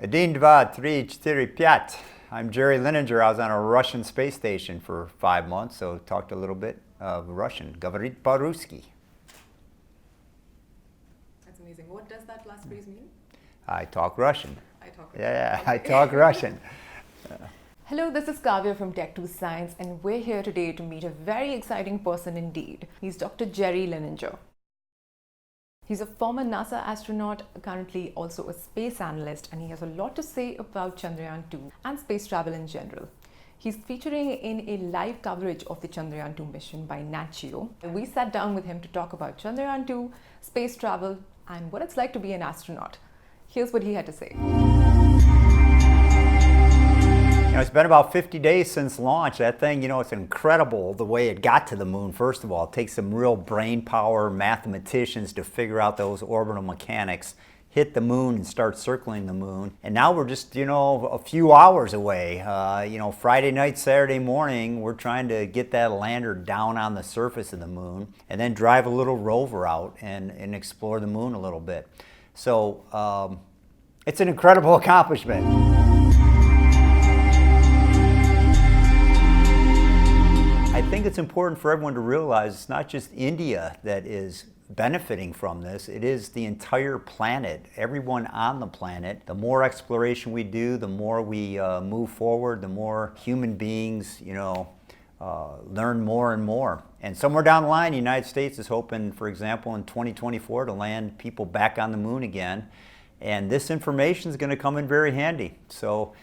Один, два, три, четыре, пять. I'm Jerry Linenger. I was on a Russian space station for 5 months, so talked a little bit of Russian. Говорит по-русски. That's amazing. What does that last phrase mean? I talk Russian. I talk Russian. Yeah, Okay. I talk Russian. Hello, this is Kavya from Tech2 Science, and we're here today to meet a very exciting person indeed. He's Dr. Jerry Linenger. He's a former NASA astronaut, currently also a space analyst, and he has a lot to say about Chandrayaan 2 and space travel in general. He's featuring in a live coverage of the Chandrayaan 2 mission by Nat Geo. We sat down with him to talk about Chandrayaan 2, space travel, and what it's like to be an astronaut. Here's what he had to say. It's been about 50 days since launch. That thing, it's incredible the way it got to the moon, first of all. It takes some real brain power, mathematicians to figure out those orbital mechanics, hit the moon and start circling the moon. And now we're just, a few hours away. Friday night, Saturday morning, we're trying to get that lander down on the surface of the moon and then drive a little rover out and explore the moon a little bit. So it's an incredible accomplishment. I think it's important for everyone to realize it's not just India that is benefiting from this, it is the entire planet, everyone on the planet. The more exploration we do, the more we move forward, the more human beings, learn more and more. And somewhere down the line, the United States is hoping, for example, in 2024 to land people back on the moon again. And this information is going to come in very handy. So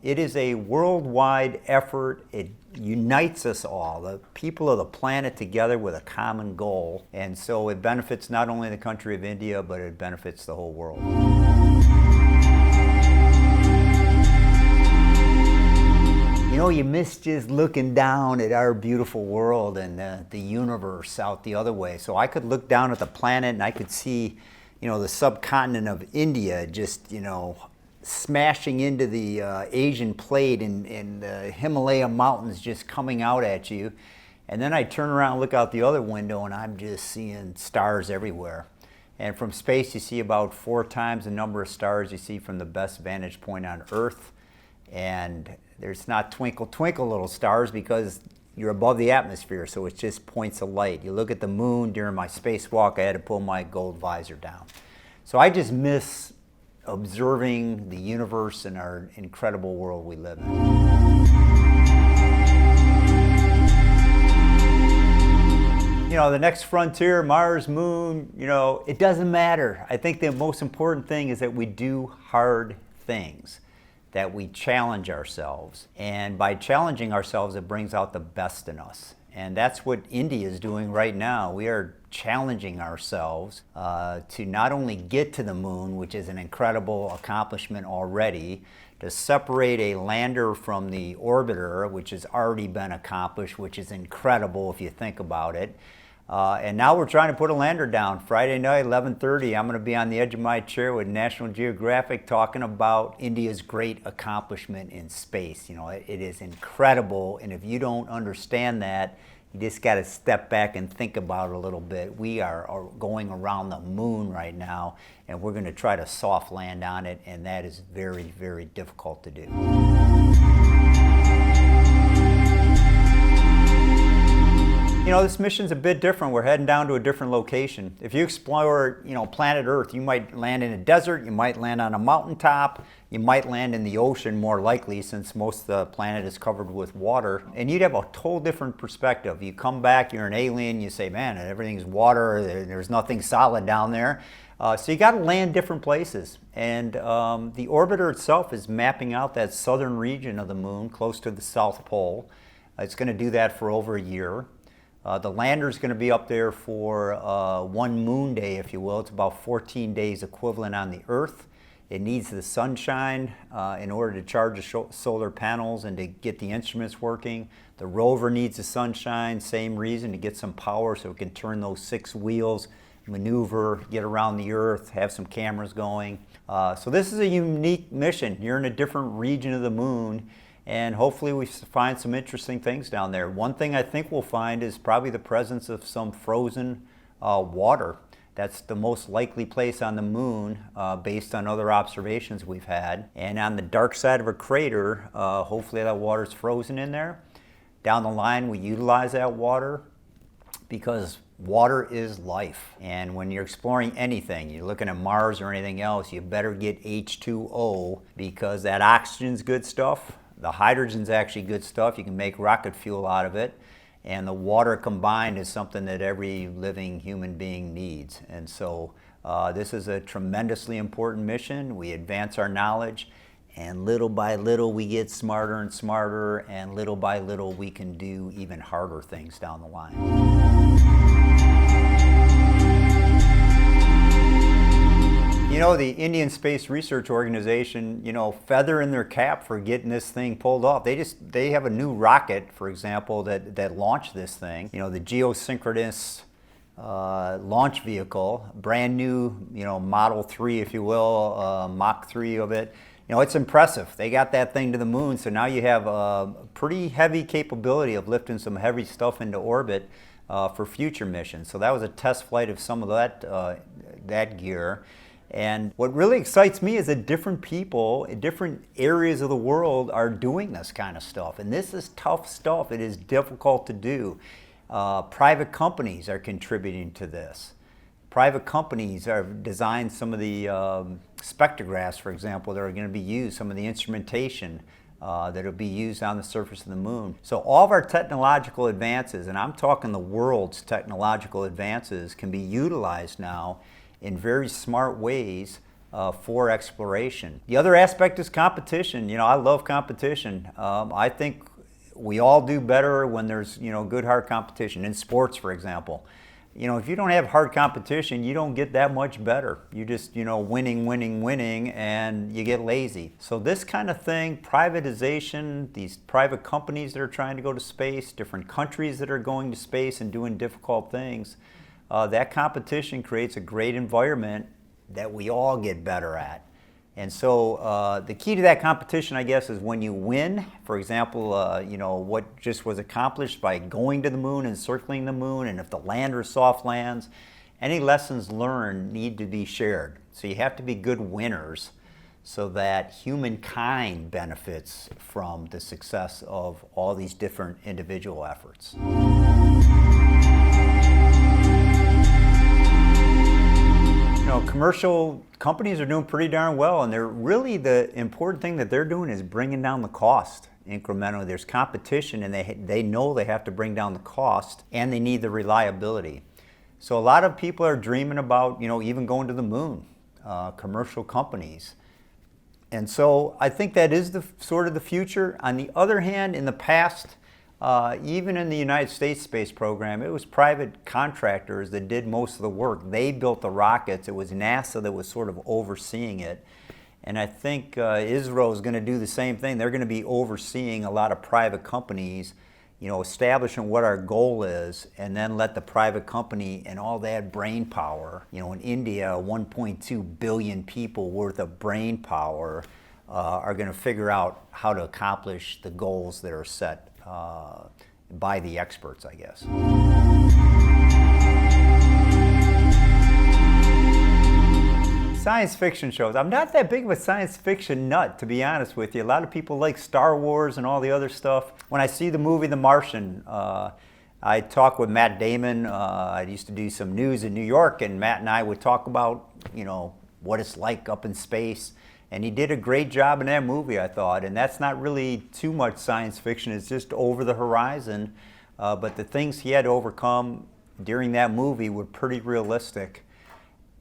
it is a worldwide effort. It unites us all, the people of the planet together with a common goal. And so it benefits not only the country of India, but it benefits the whole world. You miss just looking down at our beautiful world and the universe out the other way. So I could look down at the planet and I could see, the subcontinent of India just, smashing into the Asian plate and the Himalaya mountains just coming out at you. And then I turn around and look out the other window and I'm just seeing stars everywhere. And from space you see about 4 times the number of stars you see from the best vantage point on Earth. And there's not twinkle twinkle little stars because you're above the atmosphere, so it's just points of light. You look at the moon during my spacewalk, I had to pull my gold visor down. So I just miss observing the universe and our incredible world we live in. The next frontier, Mars, moon, it doesn't matter. I think the most important thing is that we do hard things, that we challenge ourselves. And by challenging ourselves, it brings out the best in us. And that's what India is doing right now. We are challenging ourselves to not only get to the moon, which is an incredible accomplishment already, to separate a lander from the orbiter, which has already been accomplished, which is incredible if you think about it. And now we're trying to put a lander down. Friday night, 11:30, I'm going to be on the edge of my chair with National Geographic talking about India's great accomplishment in space. It is incredible, and if you don't understand that, you just got to step back and think about it a little bit. We are going around the moon right now, and we're going to try to soft land on it, and that is very, very difficult to do. This mission's a bit different. We're heading down to a different location. If you explore, planet Earth, you might land in a desert, you might land on a mountaintop, you might land in the ocean more likely since most of the planet is covered with water. And you'd have a total different perspective. You come back, you're an alien, you say, man, everything's water, there's nothing solid down there. So you got to land different places. And the orbiter itself is mapping out that southern region of the moon close to the South Pole. It's going to do that for over a year. The lander is going to be up there for 1 moon day, if you will. It's about 14 days equivalent on the Earth. It needs the sunshine in order to charge the solar panels and to get the instruments working. The rover needs the sunshine, same reason, to get some power so it can turn those 6 wheels, maneuver, get around the Earth, have some cameras going. So this is a unique mission. You're in a different region of the moon. And hopefully we find some interesting things down there. One thing I think we'll find is probably the presence of some frozen water. That's the most likely place on the moon based on other observations we've had. And on the dark side of a crater, hopefully that water's frozen in there. Down the line, we utilize that water because water is life. And when you're exploring anything, you're looking at Mars or anything else, you better get H2O because that oxygen's good stuff. The hydrogen's actually good stuff. You can make rocket fuel out of it. And the water combined is something that every living human being needs. And so this is a tremendously important mission. We advance our knowledge, and little by little we get smarter and smarter, and little by little we can do even harder things down the line. You know, the Indian Space Research Organization, you know, feather in their cap for getting this thing pulled off. They have a new rocket, for example, that launched this thing. You know, the geosynchronous launch vehicle, brand new, you know, Model 3, if you will, Mach 3 of it. You know, it's impressive. They got that thing to the moon, so now you have a pretty heavy capability of lifting some heavy stuff into orbit for future missions. So that was a test flight of some of that gear. And what really excites me is that different people in different areas of the world are doing this kind of stuff. And this is tough stuff. It is difficult to do. Private companies are contributing to this. Private companies have designed some of the spectrographs, for example, that are going to be used, some of the instrumentation that will be used on the surface of the moon. So all of our technological advances, and I'm talking the world's technological advances, can be utilized now in very smart ways for exploration. The other aspect is competition. You know, I love competition. I think we all do better when there's, you know, good hard competition. In sports, for example. You know, if you don't have hard competition, you don't get that much better. You just, you know, winning, and you get lazy. So this kind of thing, privatization, these private companies that are trying to go to space, different countries that are going to space and doing difficult things, that competition creates a great environment that we all get better at. And so the key to that competition, I guess, is when you win. For example, you know, what just was accomplished by going to the moon and circling the moon, and if the lander soft lands, any lessons learned need to be shared. So you have to be good winners so that humankind benefits from the success of all these different individual efforts. You know, commercial companies are doing pretty darn well, and they're really, the important thing that they're doing is bringing down the cost incrementally. There's competition, and they know they have to bring down the cost, and they need the reliability. So a lot of people are dreaming about, you know, even going to the moon, commercial companies. And so I think that is the sort of the future. On the other hand, in the past, even in the United States space program, it was private contractors that did most of the work. They built the rockets. It was NASA that was sort of overseeing it. And I think ISRO is going to do the same thing. They're going to be overseeing a lot of private companies, you know, establishing what our goal is, and then let the private company and all that brain power, you know, in India, 1.2 billion people worth of brain power are going to figure out how to accomplish the goals that are set by the experts, I guess. Science fiction shows. I'm not that big of a science fiction nut, to be honest with you. A lot of people like Star Wars and all the other stuff. When I see the movie The Martian, I talk with Matt Damon. I used to do some news in New York, and Matt and I would talk about, you know, what it's like up in space. And he did a great job in that movie, I thought. And that's not really too much science fiction. It's just over the horizon. But the things he had to overcome during that movie were pretty realistic.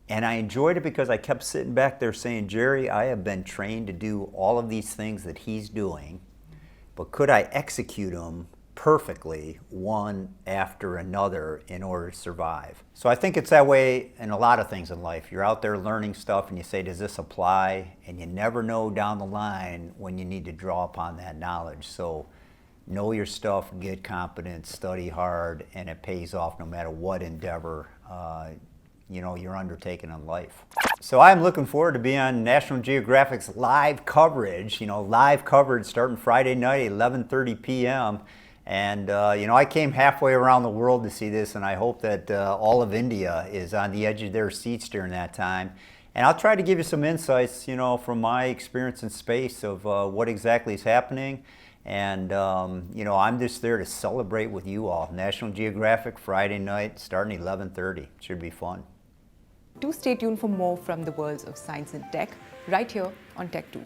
And I enjoyed it because I kept sitting back there saying, Jerry, I have been trained to do all of these things that he's doing, but could I execute them perfectly one after another in order to survive? So I think it's that way in a lot of things in life. You're out there learning stuff and you say, does this apply? And you never know down the line when you need to draw upon that knowledge. So know your stuff, get competent, study hard, and it pays off no matter what endeavor you know, you're undertaking in life. So I'm looking forward to being on National Geographic's live coverage, you know, live coverage starting Friday night, 11:30 p.m. And I came halfway around the world to see this, and I hope that all of India is on the edge of their seats during that time. And I'll try to give you some insights, from my experience in space of what exactly is happening. And, I'm just there to celebrate with you all. National Geographic, Friday night, starting 11:30. Should be fun. Do stay tuned for more from the worlds of science and tech right here on Tech2.